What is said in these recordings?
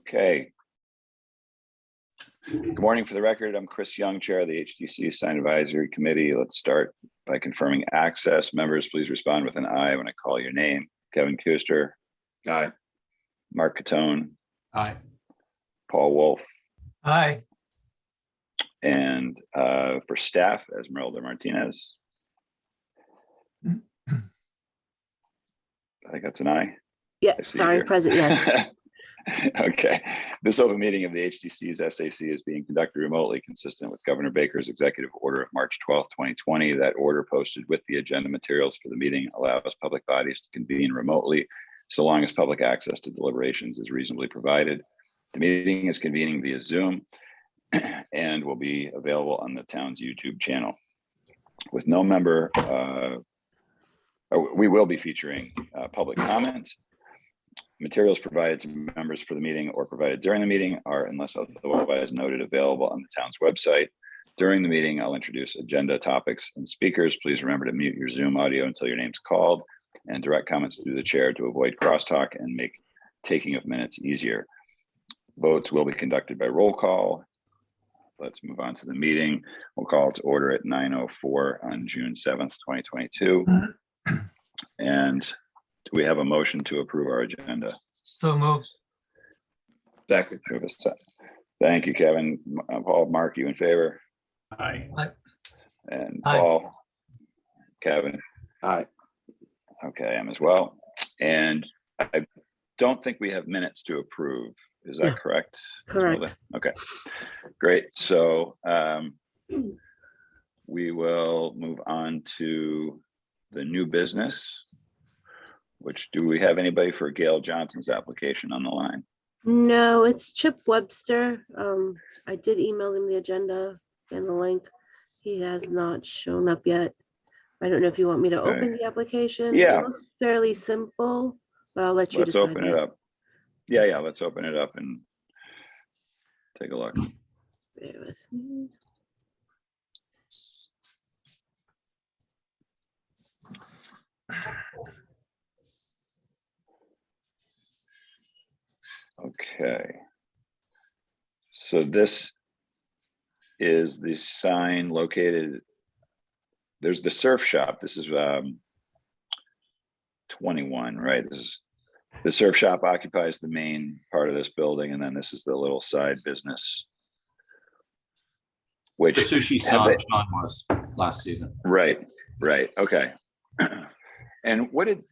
Okay. Good morning. For the record, I'm Chris Young, Chair of the HTC Sign Advisory Committee. Let's start by confirming access. Members, please respond with an aye when I call your name. Kevin Kuster. Aye. Mark Catone. Aye. Paul Wolf. Aye. And for staff, Esmeralda Martinez. I think that's an aye. Yeah, I see sorry, here. present, yes. Okay. This open meeting of the HTC's SAC is being conducted remotely, consistent with Governor Baker's executive order of March 12th, 2020. That order, posted with the agenda materials for the meeting, allows public bodies to convene remotely so long as public access to deliberations is reasonably provided. The meeting is convening via Zoom and will be available on the town's YouTube channel. With no member, we will be featuring public comment. Materials provided to members for the meeting or provided during the meeting are, unless otherwise noted, available on the town's website. During the meeting, I'll introduce agenda topics and speakers. Please remember to mute your Zoom audio until your name's called, and direct comments through the chair to avoid crosstalk and make taking of minutes easier. Votes will be conducted by roll call. Let's move on to the meeting. We'll call it to order at 9:04 on June 7th, 2022. And do we have a motion to approve our agenda? So moved. Second. Thank you, Kevin. Paul, Mark, you in favor? Aye. And Aye. Paul, Kevin. Aye. Okay, I'm as well. And I don't think we have minutes to approve. Is that correct? Correct. Okay, great. So we will move on to the new business. Which, do we have anybody for Gail Johnson's application on the line? No, it's Chip Webster. I did email him the agenda and the link. He has not shown up yet. I don't know if you want me to open the application. Yeah. It looks fairly simple, but I'll let you Let's decide. open it up. Yeah, let's open it up and take a look. Bear with me. Okay. So this is the sign located, there's the surf shop. This is 21, right? This is the surf shop occupies the main part of this building, and then this is the little side business. Which The sushi Sean was last season. Right. Okay. And what did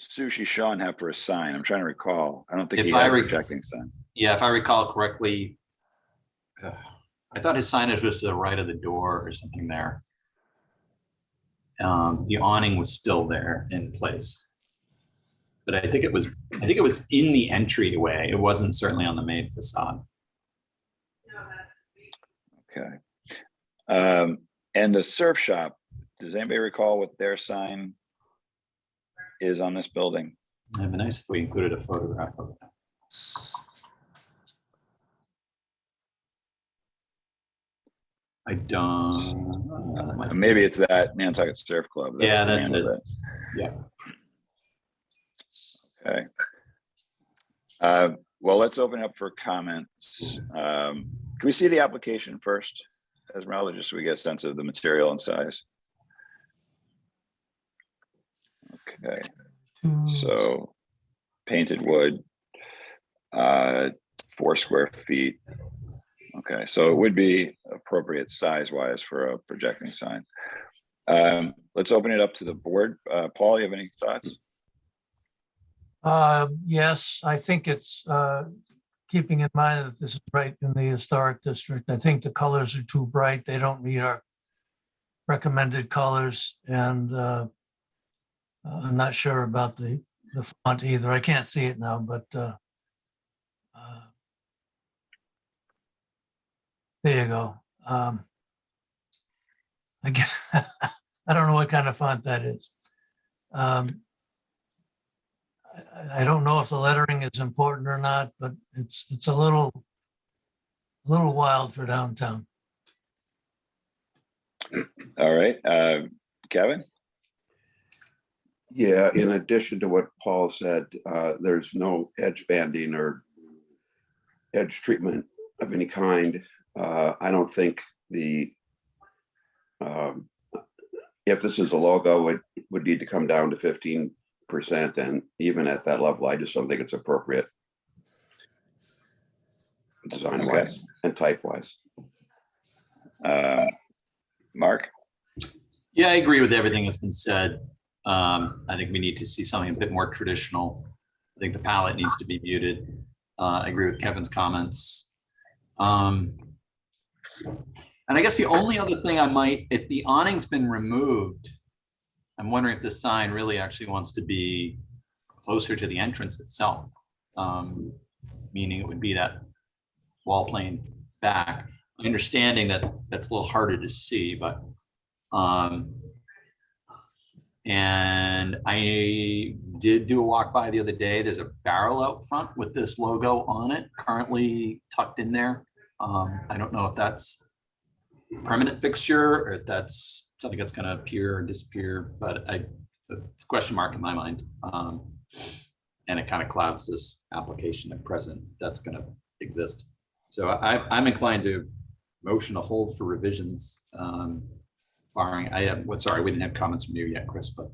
Sushi Sean have for a sign? I'm trying to recall. I don't think he had a projecting sign. Yeah, if I recall correctly, I thought his signage was to the right of the door or something there. The awning was still there in place, but I think it was in the entryway. It wasn't certainly on the main facade. Okay. And the surf shop, does anybody recall what their sign is on this building? It'd be nice if we included a photograph of that. I don't. Maybe it's that Nantucket Surf Club. Yeah, the that's name of it. Yeah. Okay. Well, let's open up for comments. Can we see the application first, Esmeralda, just so we get a sense of the material and size? Okay. So painted wood, 4 square feet. Okay, so it would be appropriate size-wise for a projecting sign. Let's open it up to the board. Paul, you have any thoughts? Yes, I think it's keeping in mind that this is right in the historic district. I think the colors are too bright. They don't meet our recommended colors, and I'm not sure about the font either. I can't see it now, but there you go. Again, I don't know what kind of font that is. I don't know if the lettering is important or not, but it's a little wild for downtown. All right, Kevin? Yeah, in addition to what Paul said, there's no edge banding or edge treatment of any kind. I don't think if this is a logo, it would need to come down to 15%. And even at that level, I just don't think it's appropriate. Design wise and type wise. Mark? Yeah, I agree with everything that's been said. I think we need to see something a bit more traditional. I think the palette needs to be muted. I agree with Kevin's comments. And I guess the only other thing I might, if the awning's been removed, I'm wondering if the sign really actually wants to be closer to the entrance itself. Meaning it would be that wall plane back. Understanding that that's a little harder to see, but and I did do a walk by the other day. There's a barrel out front with this logo on it, currently tucked in there. I don't know if that's a permanent fixture or if that's something that's going to appear or disappear, but it's a question mark in my mind. And it kind of clouds this application at present that's going to exist. So I'm inclined to motion to hold for revisions. Barring, sorry, we didn't have comments from you yet, Chris, but.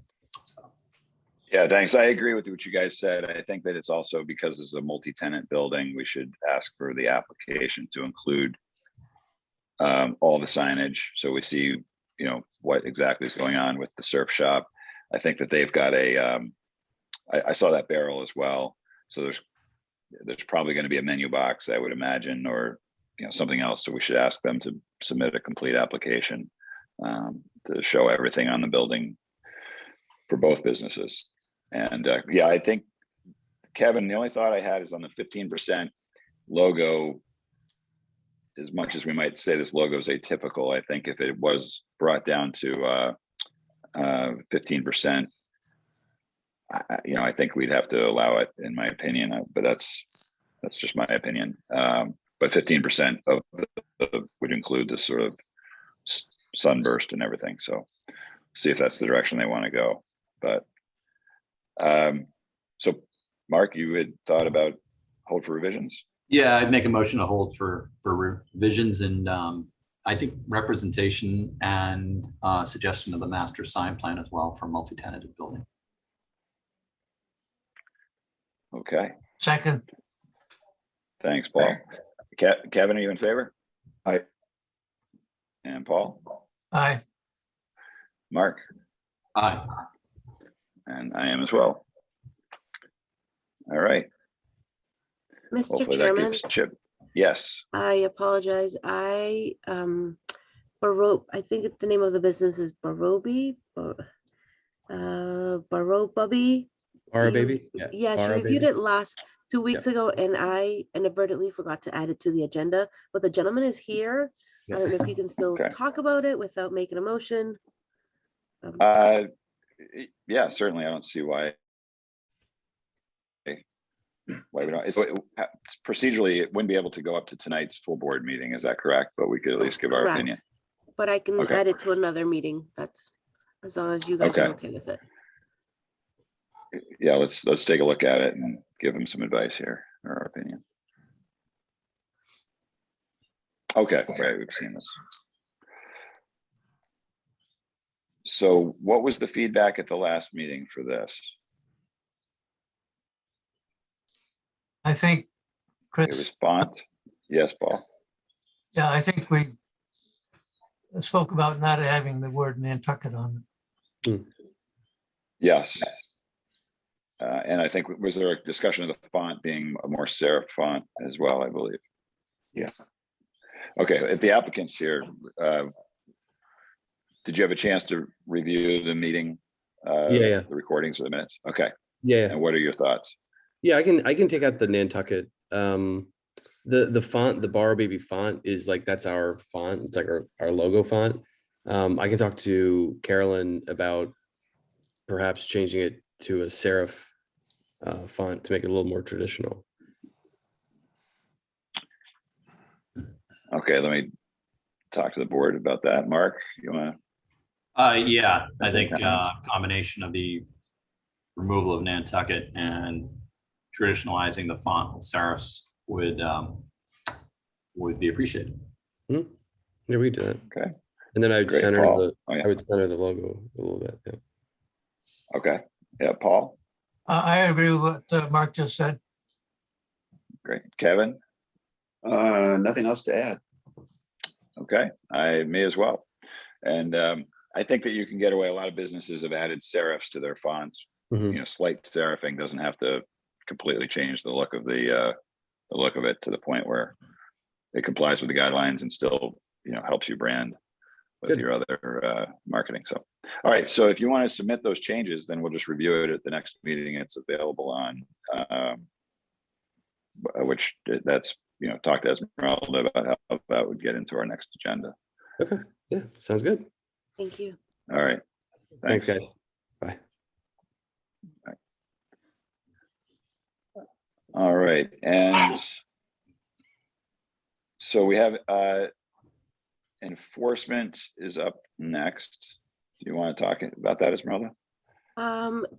Yeah, thanks. I agree with what you guys said. I think that it's also because this is a multi-tenant building, we should ask for the application to include all the signage. So we see, what exactly is going on with the surf shop. I think that they've got I saw that barrel as well. So there's probably going to be a menu box, I would imagine, or something else. So we should ask them to submit a complete application to show everything on the building for both businesses. And yeah, I think, Kevin, the only thought I had is on the 15% logo. As much as we might say this logo is atypical, I think if it was brought down to 15%, I think we'd have to allow it, in my opinion. But that's just my opinion. But 15% of would include this sort of sunburst and everything. So see if that's the direction they want to go. But so Mark, you had thought about hold for revisions? Yeah, I'd make a motion to hold for revisions and I think representation and suggestion of the master sign plan as well for multi-tenanted building. Okay. Second. Thanks, Paul. Kevin, are you in favor? Aye. And Paul? Aye. Mark? Aye. And I am as well. All right. Mr. Hopefully that Chairman, gives Chip. Yes. I apologize. I think the name of the business is Barobi. Barobi. Baby. Yes, you Bara reviewed Baby. it 2 weeks ago, and I inadvertently forgot to add it to the agenda. But the gentleman is here. I don't know if you can still Okay. talk about it without making a motion. Yeah, certainly. I don't see why we don't. It's procedurally, it wouldn't be able to go up to tonight's full board meeting. Is that correct? But we could at least give our Correct. opinion. But I can Okay. add it to another meeting. That's as long as you guys are okay with it. Yeah, let's take a look at it and give him some advice here, or our opinion. Okay, right, we've seen this. So what was the feedback at the last meeting for this? I think, It Chris, was font? Yes, Paul? yeah, I think we spoke about not having the word Nantucket on it. Yes. And I think, was there a discussion of the font being a more serif font as well, I believe? Yeah. Okay, if the applicant's here, did you have a chance to review the meeting? Yeah. The recordings of the minutes? Okay, Yeah. and what are your thoughts? Yeah, I can take out the Nantucket. The font, the Bara Baby font is like, that's our font. It's like our logo font. I can talk to Carolyn about perhaps changing it to a serif font to make it a little more traditional. Okay, let me talk to the board about that. Mark, you want Yeah, I think combination of the removal of Nantucket and traditionalizing the font with serifs would be appreciated. Yeah, we can do that. Okay, And then I would great, center Paul. the, Oh, I yeah, would center the logo a little bit. Yeah. okay, yeah, Paul, I agree with what Mark just said. great. Kevin, Nothing else to add. okay, I may as well. And I think that you can get away, a lot of businesses have added serifs to their fonts. Mhm. Slight serifing doesn't have to completely change the look of the look of it to the point where it complies with the guidelines and still, helps you brand with Good. your other marketing. So, all right. So if you want to submit those changes, then we'll just review it at the next meeting. It's available on, which that's, talk to Esmeralda about how that would get into our next agenda. Okay. Yeah. Sounds good. Thank you. All right. Thanks, guys. Bye. All right. And so we have enforcement is up next. Do you want to talk about that, Esmeralda?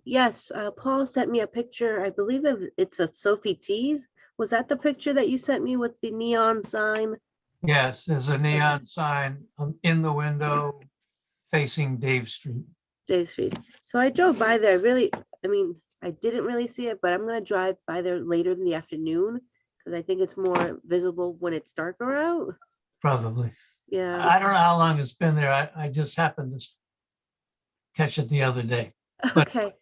Yes, Paul sent me a picture, I believe it's of Sophie T's. Was that the picture that you sent me with the neon sign? Yes, there's a neon sign in the window facing Dave Street. J Street. So I drove by there, I didn't really see it, but I'm gonna drive by there later in the afternoon because I think it's more visible when it's darker out. Probably. Yeah, I don't know how long it's been there. I just happened to catch it the other day. But okay,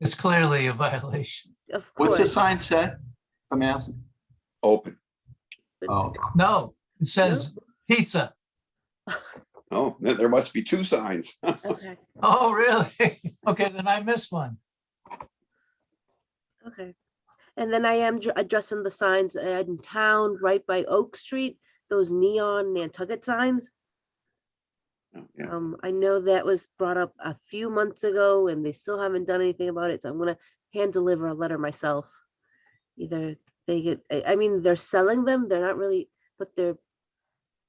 it's clearly a violation. of What's the course. sign say? I'm asking. Open. Oh, No, it says pizza. Oh, there must be two signs. Okay, Oh, really? Okay, then I missed one. okay. And then I am addressing the signs in town right by Oak Street, those neon Nantucket signs. Yeah. I know that was brought up a few months ago and they still haven't done anything about it. So I'm gonna hand deliver a letter myself. Either they get, they're selling them, they're not really, but they're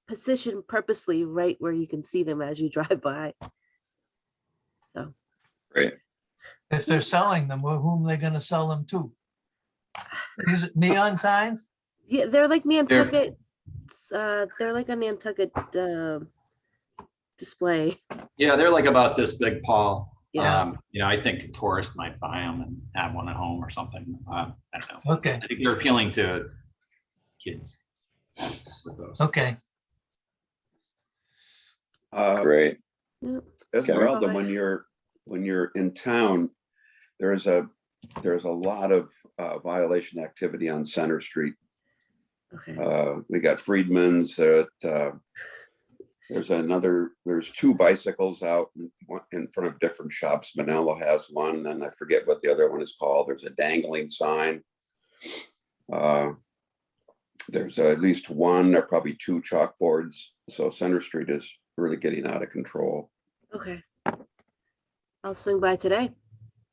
positioned purposely right where you can see them as you drive by. So, Great. If they're selling them, whom are they gonna sell them to? These neon signs? yeah, they're like Nantucket, they're like a Nantucket display. yeah, they're like about this big, Paul. Yeah. I think a tourist might buy them and have one at home or something. I don't know. Okay, I think they're appealing to kids. with those. okay. Great. Yep. Esmeralda, Okay. when you're in town, there's a lot of violation activity on Center Street. Okay. We got Friedman's. There's two bicycles out in front of different shops. Manello has one, and I forget what the other one is called. There's a dangling sign. There's at least one or probably two chalkboards. So Center Street is really getting out of control. Okay. I'll swing by today.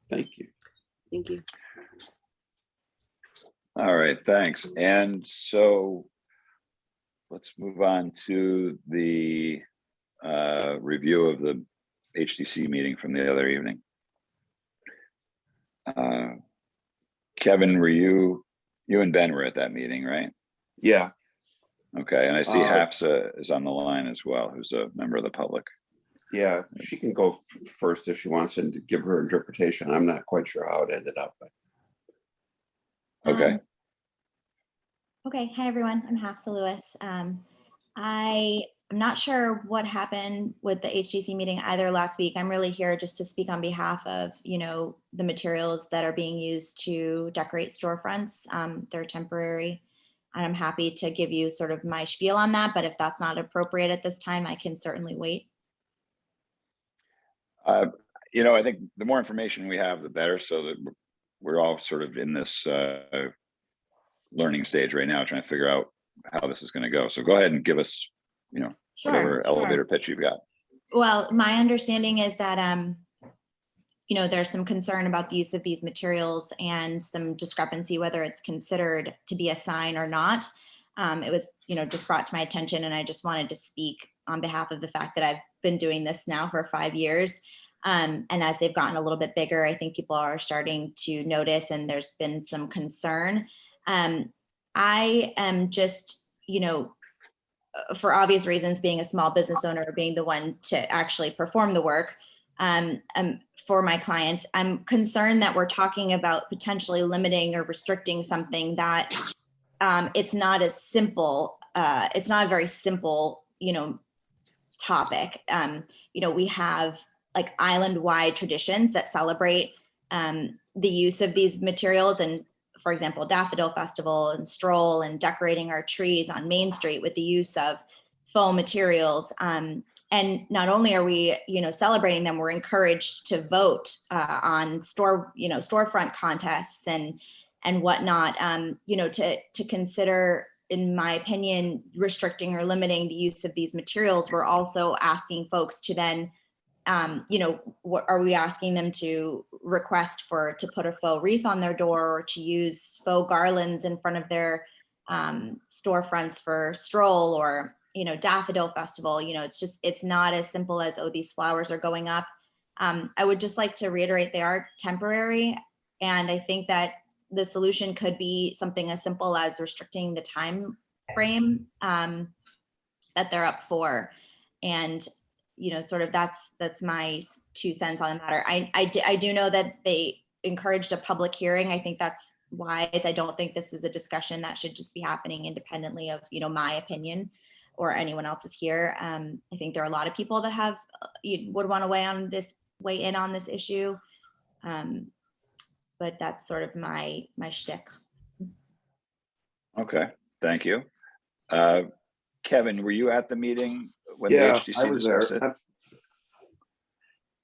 Thank you. Thank you. All right, thanks. And so let's move on to the review of the HTC meeting from the other evening. Kevin, were you and Ben were at that meeting, right? Yeah. Okay, and I see Hafsa is on the line as well, who's a member of the public. Yeah, she can go first if she wants and give her interpretation. I'm not quite sure how it ended up, but Okay. Okay, hi everyone. I'm Hafsa Lewis. I'm not sure what happened with the HTC meeting either last week. I'm really here just to speak on behalf of, the materials that are being used to decorate storefronts. They're temporary, and I'm happy to give you sort of my spiel on that. But if that's not appropriate at this time, I can certainly wait. I think the more information we have, the better, so that we're all sort of in this learning stage right now, trying to figure out how this is going to go. So go ahead and give us, whatever elevator pitch you've got. Well, my understanding is that, there's some concern about the use of these materials and some discrepancy whether it's considered to be a sign or not. It was, just brought to my attention, and I just wanted to speak on behalf of the fact that I've been doing this now for 5 years. And as they've gotten a little bit bigger, I think people are starting to notice, and there's been some concern. I am just, for obvious reasons, being a small business owner, being the one to actually perform the work for my clients, I'm concerned that we're talking about potentially limiting or restricting something that it's not as simple. It's not a very simple, topic. We have like island-wide traditions that celebrate the use of these materials, and for example, Daffodil Festival and Stroll and decorating our trees on Main Street with the use of faux materials. And not only are we, celebrating them, we're encouraged to vote on storefront contests and whatnot. To consider, in my opinion, restricting or limiting the use of these materials. We're also asking folks to then, what are we asking them to request to put a faux wreath on their door, or to use faux garlands in front of their storefronts for Stroll or, Daffodil Festival? It's not as simple as, oh, these flowers are going up. I would just like to reiterate, they are temporary. And I think that the solution could be something as simple as restricting the time frame that they're up for. And, sort of that's my 2 cents on the matter. I do know that they encouraged a public hearing. I think that's wise. I don't think this is a discussion that should just be happening independently of, my opinion or anyone else's here. I think there are a lot of people that would want to weigh in on this issue. But that's sort of my shtick. Okay, thank you. Kevin, were you at the meeting when Yeah, the I HTC was discussed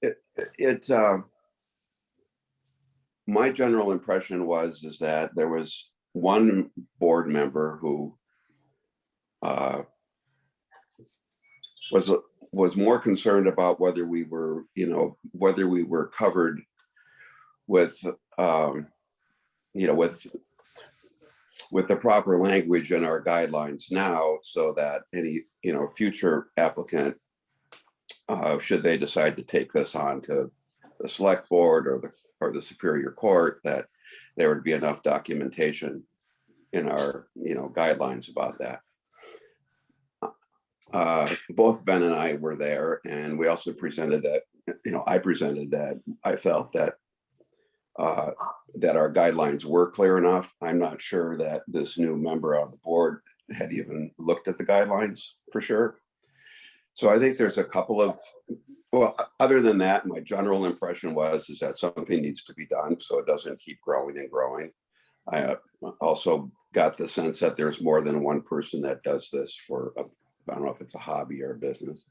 it? My general impression is that there was one board member who was more concerned about whether we were covered with with the proper language in our guidelines now, so that any future applicant, should they decide to take this on to the select board or the Superior Court, that there would be enough documentation in our guidelines about that. Both Ben and I were there, and we also presented that I felt that that our guidelines were clear enough. I'm not sure that this new member on the board had even looked at the guidelines for sure. So I think there's a couple of, other than that, my general impression is that something needs to be done so it doesn't keep growing and growing. I also got the sense that there's more than one person that does this for, I don't know if it's a hobby or a business.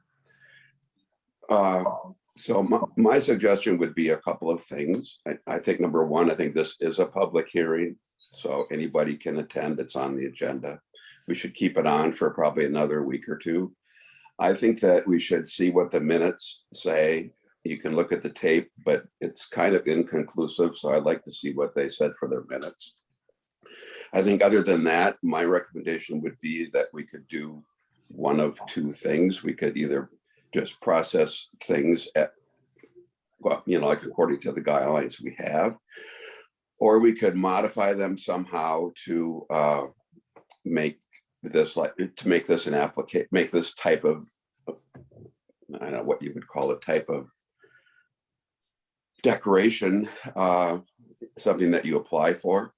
So my suggestion would be a couple of things. I think number one, I think this is a public hearing, so anybody can attend. It's on the agenda. We should keep it on for probably another week or two. I think that we should see what the minutes say. You can look at the tape, but it's kind of inconclusive, so I'd like to see what they said for their minutes. I think other than that, my recommendation would be that we could do one of two things. We could either just process things like according to the guidelines we have, or we could modify them somehow to make this type of, I don't know what you would call it, type of decoration, something that you apply for.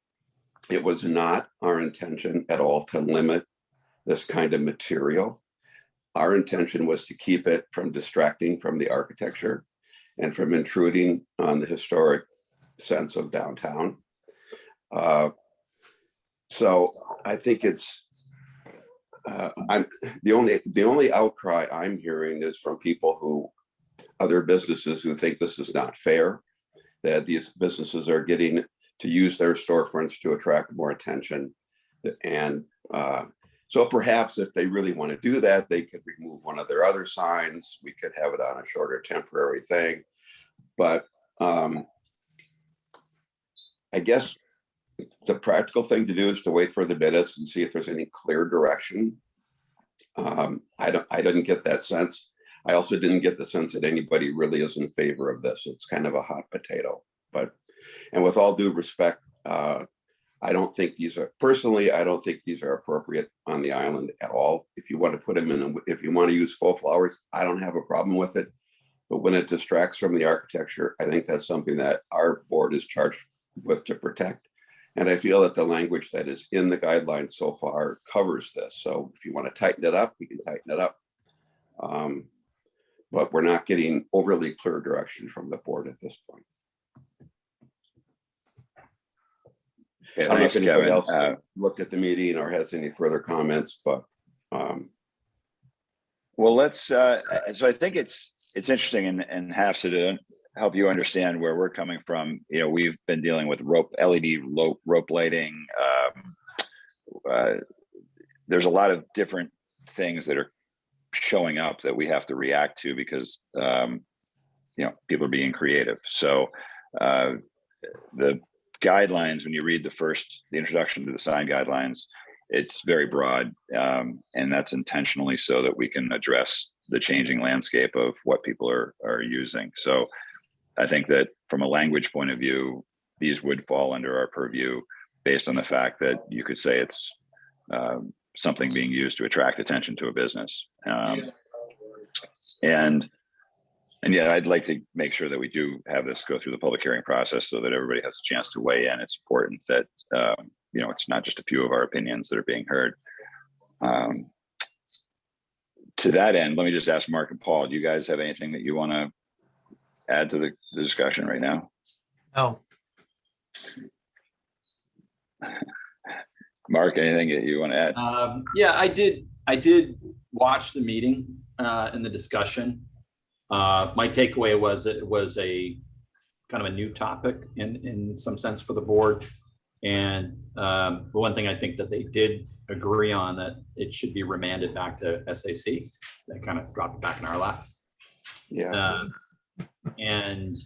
It was not our intention at all to limit this kind of material. Our intention was to keep it from distracting from the architecture and from intruding on the historic sense of downtown. So I think it's, the only outcry I'm hearing is from other businesses who think this is not fair, that these businesses are getting to use their storefronts to attract more attention. And so perhaps if they really want to do that, they could remove one of their other signs. We could have it on a shorter temporary thing. But I guess the practical thing to do is to wait for the minutes and see if there's any clear direction. I didn't get that sense. I also didn't get the sense that anybody really is in favor of this. It's kind of a hot potato. And with all due respect, I don't think these are, personally, I don't think these are appropriate on the island at all. If you want to put them in, if you want to use faux flowers, I don't have a problem with it. But when it distracts from the architecture, I think that's something that our board is charged with to protect. And I feel that the language that is in the guidelines so far covers this. So if you want to tighten it up, we can tighten it up. But we're not getting overly clear direction from the board at this point. Okay, I don't know if thanks, anybody Kevin. else looked at the meeting or has any further comments, but Well, let's, so I think it's interesting and have to help you understand where we're coming from. You know, we've been dealing with LED rope lighting. There's a lot of different things that are showing up that we have to react to because, you know, people are being creative. So the guidelines, when you read the introduction to the sign guidelines, it's very broad, and that's intentionally so that we can address the changing landscape of what people are using. So I think that from a language point of view, these would fall under our purview based on the fact that you could say it's something being used to attract attention to a business. And yet I'd like to make sure that we do have this go through the public hearing process so that everybody has a chance to weigh in. It's important that, you know, it's not just a few of our opinions that are being heard. To that end, let me just ask Mark and Paul, do you guys have anything that you want to add to the discussion right now? No, Mark, anything that you want to add? Yeah, I did watch the meeting and the discussion. My takeaway was it was a kind of a new topic in some sense for the board. And one thing I think that they did agree on, that it should be remanded back to SAC. They kind of dropped it back in our lap. yeah. And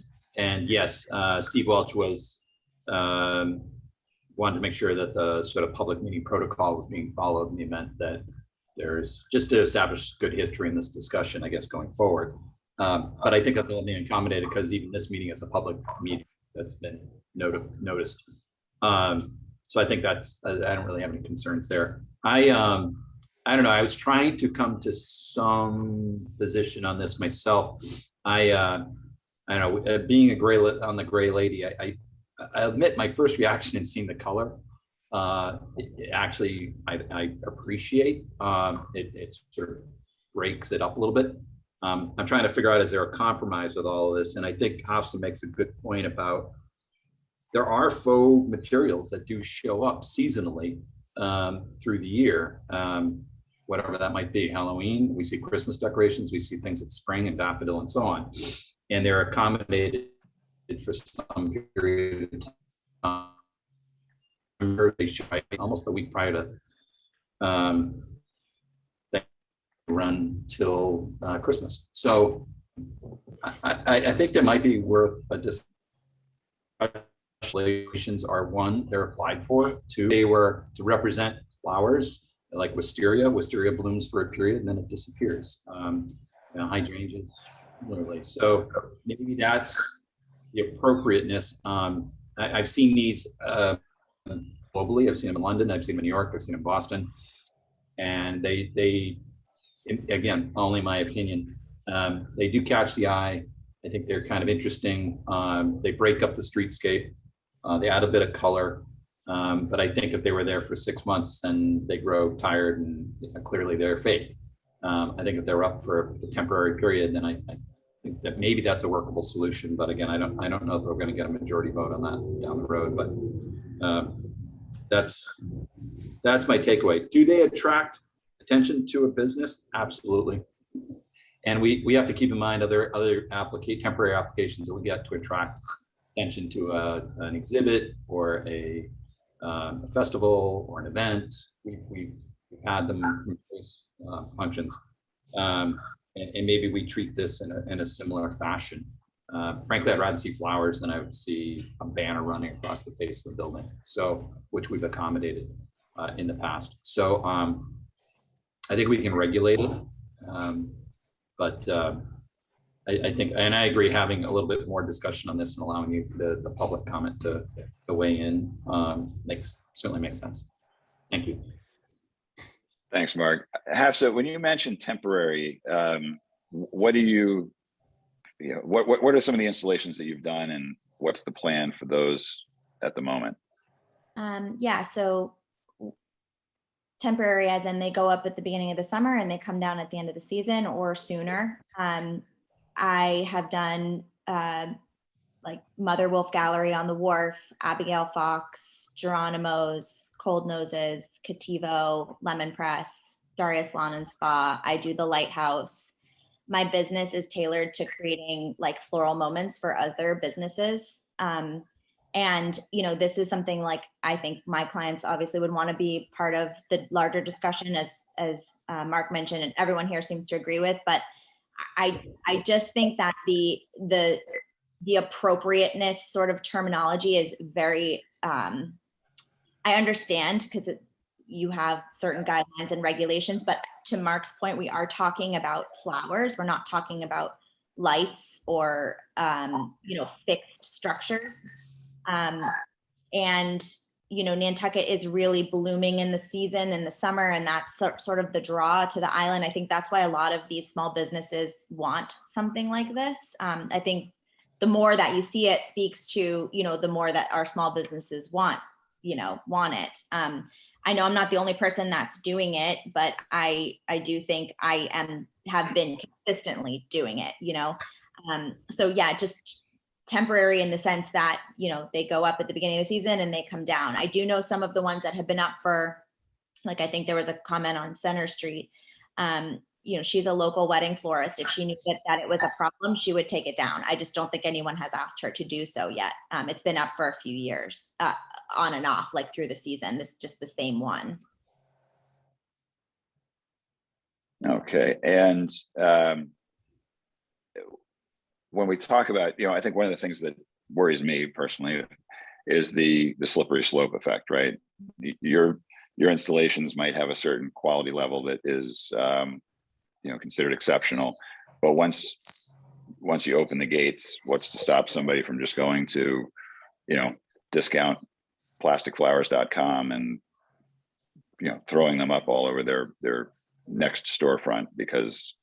yes, Steve Welch was wanted to make sure that the sort of public meeting protocol was being followed in the event that there's, just to establish good history in this discussion, I guess, going forward. But I think that's all being accommodated because even this meeting is a public meeting that's been noticed. So I think that's, I don't really have any concerns there. I don't know, I was trying to come to some position on this myself. I don't know, being on the gray lady, I admit my first reaction in seeing the color, actually I appreciate. It sort of breaks it up a little bit. I'm trying to figure out, is there a compromise with all of this? And I think Hafsa makes a good point about there are faux materials that do show up seasonally through the year, whatever that might be. Halloween, we see Christmas decorations, we see things at spring and daffodil and so on. And they're accommodated for some period of time. They show almost the week prior to run till Christmas. So I think there might be worth a discussion. Regulations are, one, they're applied for. Two, they were to represent flowers like wisteria. Wisteria blooms for a period and then it disappears. Hydrangeas, literally. So maybe that's the appropriateness. I've seen these globally. I've seen them in London. I've seen them in New York. I've seen them in Boston. And they again, only my opinion, they do catch the eye. I think they're kind of interesting. They break up the streetscape. They add a bit of color. But I think if they were there for 6 months, then they grow tired and clearly they're fake. I think if they're up for a temporary period, then I think that maybe that's a workable solution. But again, I don't know if we're going to get a majority vote on that down the road. But that's my takeaway. Do they attract attention to a business? Absolutely. And we have to keep in mind other temporary applications that we get to attract attention to an exhibit or a festival or an event. We've had them in various functions, and maybe we treat this in a similar fashion. Frankly, I'd rather see flowers than I would see a banner running across the face of a building. So, which we've accommodated in the past. So I think we can regulate it. But I think, and I agree, having a little bit more discussion on this and allowing you the public comment to weigh in certainly makes sense. Thank you. Thanks, Mark. Hafsa, when you mentioned temporary, what do you know, what are some of the installations that you've done, and what's the plan for those at the moment? Yeah, so temporary as in they go up at the beginning of the summer and they come down at the end of the season or sooner. I have done like Mother Wolf Gallery on the Wharf, Abigail Fox, Geronimo's, Cold Noses, Cativo, Lemon Press, Darius Lawn and Spa. I do the Lighthouse. My business is tailored to creating like floral moments for other businesses. And, you know, this is something like, I think my clients obviously would want to be part of the larger discussion as Mark mentioned, and everyone here seems to agree with, but I just think that the appropriateness sort of terminology is very, I understand because you have certain guidelines and regulations, but to Mark's point, we are talking about flowers. We're not talking about lights or, you know, fixed structures. And, you know, Nantucket is really blooming in the season in the summer, and that's sort of the draw to the island. I think that's why a lot of these small businesses want something like this. I think the more that you see it speaks to, you know, the more that our small businesses want it. I know I'm not the only person that's doing it, but I do think I have been consistently doing it, you know? So yeah, just temporary in the sense that, you know, they go up at the beginning of the season and they come down. I do know some of the ones that have been up for, like, I think there was a comment on Center Street. You know, she's a local wedding florist. If she knew that it was a problem, she would take it down. I just don't think anyone has asked her to do so yet. It's been up for a few years, on and off, like through the season. This is just the same one. Okay, and when we talk about, you know, I think one of the things that worries me personally is the slippery slope effect, right? Your installations might have a certain quality level that is, you know, considered exceptional, but once you open the gates, what's to stop somebody from just going to, you know, discount plasticflowers.com and, you know, throwing them up all over their next storefront because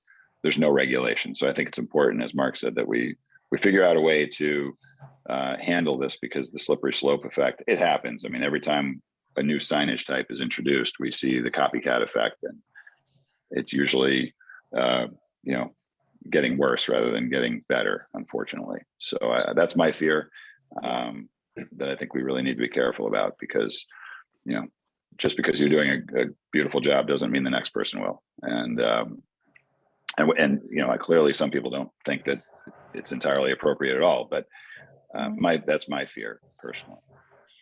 there's no regulation. So I think it's important, as Mark said, that we figure out a way to handle this, because the slippery slope effect, it happens. I mean, every time a new signage type is introduced, we see the copycat effect, and it's usually, you know, getting worse rather than getting better, unfortunately. So that's my fear, that I think we really need to be careful about, because, you know, just because you're doing a beautiful job doesn't mean the next person will. And you know, clearly some people don't think that it's entirely appropriate at all, but that's my fear personally.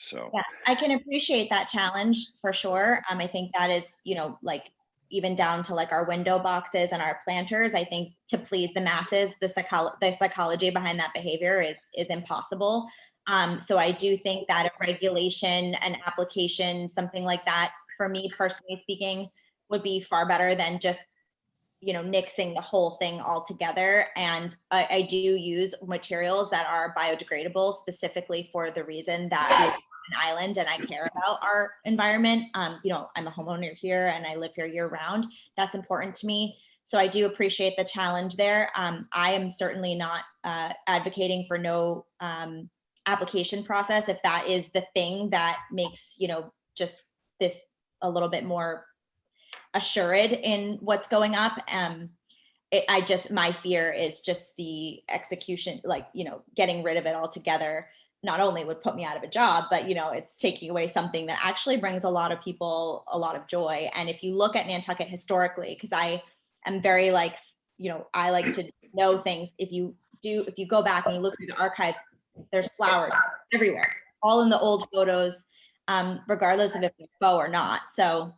So yeah, I can appreciate that challenge for sure. I think that is, you know, like even down to like our window boxes and our planters. I think to please the masses, the psychology behind that behavior is impossible. So I do think that a regulation, an application, something like that, for me personally speaking, would be far better than just, you know, nixing the whole thing altogether. And I do use materials that are biodegradable specifically for the reason that we live on an island and I care about our environment. You know, I'm a homeowner here and I live here year round. That's important to me. So I do appreciate the challenge there. I am certainly not advocating for no application process if that is the thing that makes, you know, just this a little bit more assured in what's going up. My fear is just the execution, like, you know, getting rid of it altogether not only would put me out of a job, but, you know, it's taking away something that actually brings a lot of people a lot of joy. And if you look at Nantucket historically, because I am very like, you know, I like to know things. If you go back and you look through the archives, there's flowers everywhere, all in the old photos, regardless of if they're faux or not. So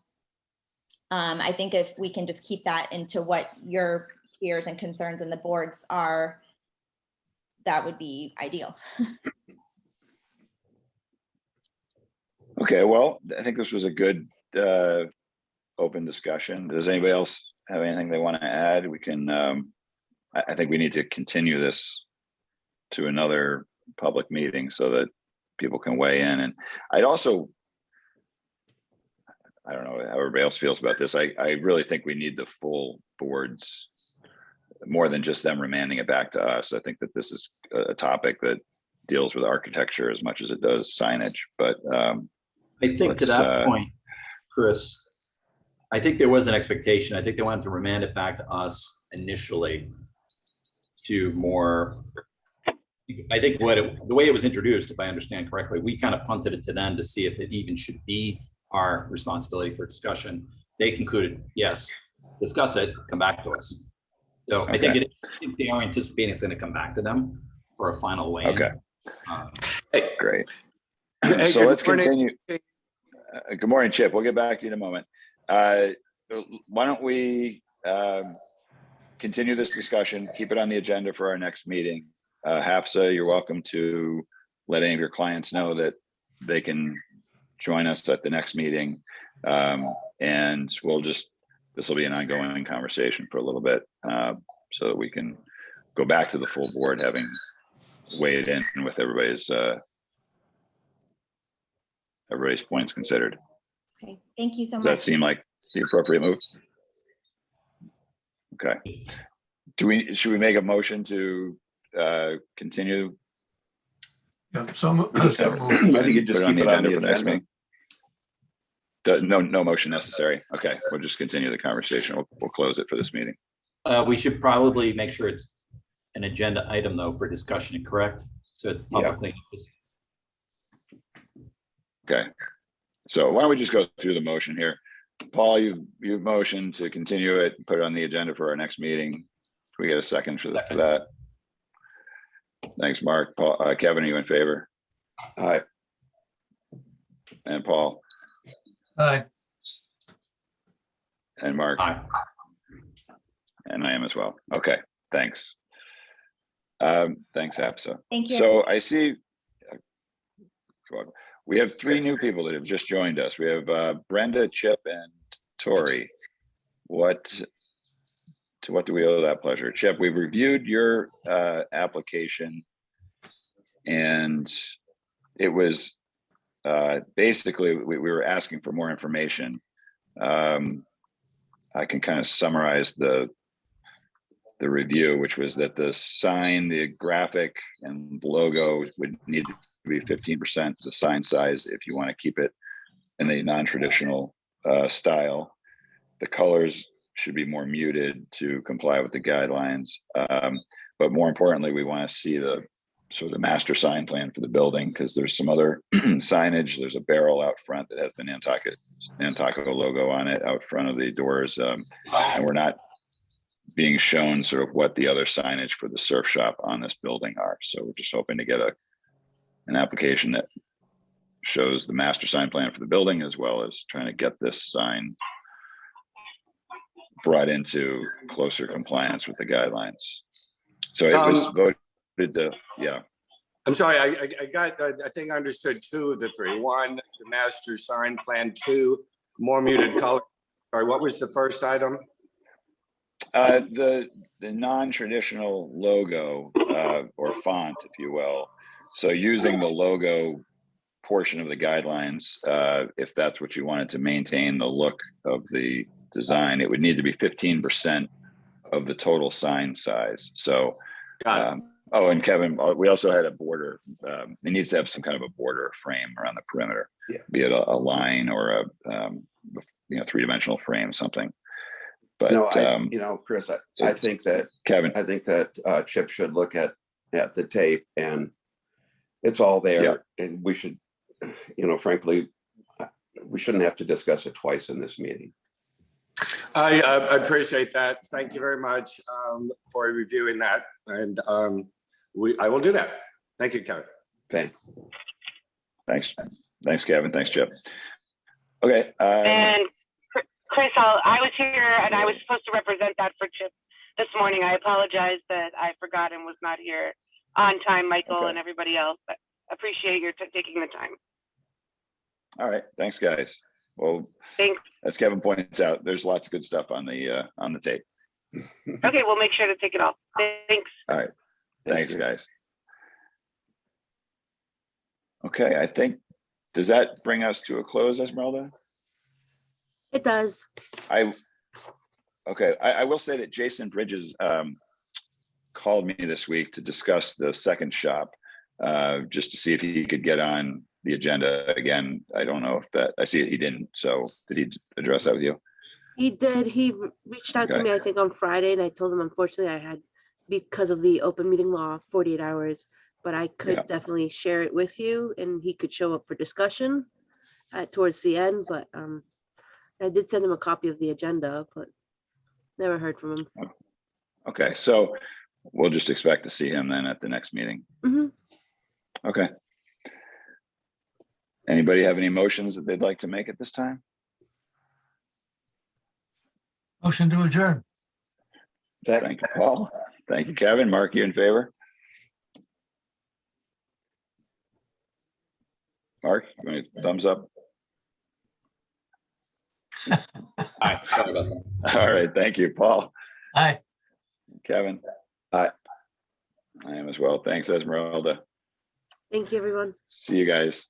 I think if we can just keep that into what your fears and concerns and the boards are, that would be ideal. okay, well, I think this was a good open discussion. Does anybody else have anything they want to add? We can I think we need to continue this to another public meeting so that people can weigh in. And I'd also, I don't know how everybody else feels about this. I really think we need the full boards more than just them remanding it back to us. I think that this is a topic that deals with architecture as much as it does signage. But I think to that point, Chris, I think there was an expectation. I think they wanted to remand it back to us initially to more, I think the way it was introduced, if I understand correctly, we kind of punted it to them to see if it even should be our responsibility for discussion. They concluded, yes, discuss it, come back to us. So I think they are anticipating it's going to come back to them for a final weigh-in. Okay. Great. Hey, So let's morning. continue. Good morning, Chip. We'll get back to you in a moment. Why don't we continue this discussion, keep it on the agenda for our next meeting. Hafsa, you're welcome to let any of your clients know that they can join us at the next meeting. And we'll just, this will be an ongoing conversation for a little bit so that we can go back to the full board having weighed in with everybody's points considered. Okay, thank you so much. Does that seem like the appropriate move? Okay. Should we make a motion to continue? Yeah, so I think you just Put it on keep the it on agenda the for the next agenda. meeting? No motion necessary. Okay, we'll just continue the conversation. We'll close it for this meeting. We should probably make sure it's an agenda item though for discussion, correct? So it's publicly. Okay. So why don't we just go through the motion here? Paul, you've motioned to continue it, put it on the agenda for our next meeting. Can we get a second for that? Thanks, Mark. Paul, Kevin, are you in favor? Aye. And Paul Aye. and Mark? Aye. And I am as well. Okay, thanks. Thanks, Apsa. Thank you. So I see we have three new people that have just joined us. We have Brenda, Chip, and Tori. To what do we owe that pleasure? Chip, we've reviewed your application, and it was basically we were asking for more information. I can kind of summarize the review, which was that the sign, the graphic, and logo would need to be 15% the sign size if you want to keep it in a non-traditional style. The colors should be more muted to comply with the guidelines. But more importantly, we want to see the sort of the master sign plan for the building, because there's some other signage. There's a barrel out front that has the Nantucket logo on it out front of the doors. And we're not being shown sort of what the other signage for the surf shop on this building are. So we're just hoping to get an application that shows the master sign plan for the building, as well as trying to get this sign brought into closer compliance with the guidelines. So it was voted to, yeah. I'm sorry, I think I understood two of the three. One, the master sign plan. Two, more muted color. Sorry, what was the first item? The non-traditional logo or font, if you will. So using the logo portion of the guidelines, if that's what you wanted to maintain the look of the design, it would need to be 15% of the total sign size. So, oh, and Kevin, we also had a border. It needs to have some kind of a border frame around the perimeter, be it a line or a three-dimensional frame, something. But no, Chris, I think that Kevin, I think that Chip should look at the tape, and it's all there. And we should, frankly, we shouldn't have to discuss it twice in this meeting. I appreciate that. Thank you very much for reviewing that, and I will do that. Thank you, Kevin. Thanks, Kevin. Thanks, Chip. Okay. And Chris, I was here and I was supposed to represent that for Chip this morning. I apologize that I forgot and was not here on time, Michael, and everybody else. But appreciate your taking the time. All right. Thanks, guys. Well, thanks. As Kevin points out, there's lots of good stuff on the tape. Okay, we'll make sure to take it off. Thanks. All right. Thank Thanks, you. guys. Okay, I think, does that bring us to a close, Esmeralda? It does. Okay, I will say that Jason Bridges called me this week to discuss the second shop, just to see if he could get on the agenda again. I don't know if that, I see he didn't. So did he address that with you? He did. He reached out to Okay. me, I think, on Friday, and I told him, unfortunately, I had, because of the open meeting law, 48 hours, but I could Yeah. definitely share it with you, and he could show up for discussion towards the end. But I did send him a copy of the agenda, but never heard from him. Okay, so we'll just expect to see him then at the next meeting. Mhm. Okay. Anybody have any motions that they'd like to make at this time? Motion to adjourn. Thank you, Paul. Thank you, Kevin. Mark, you in favor? Mark, you want a thumbs up? Hi, sorry about that. All right, thank you, Paul. Aye. Kevin? Aye. I am as well. Thanks, Esmeralda. Thank you, everyone. See you guys.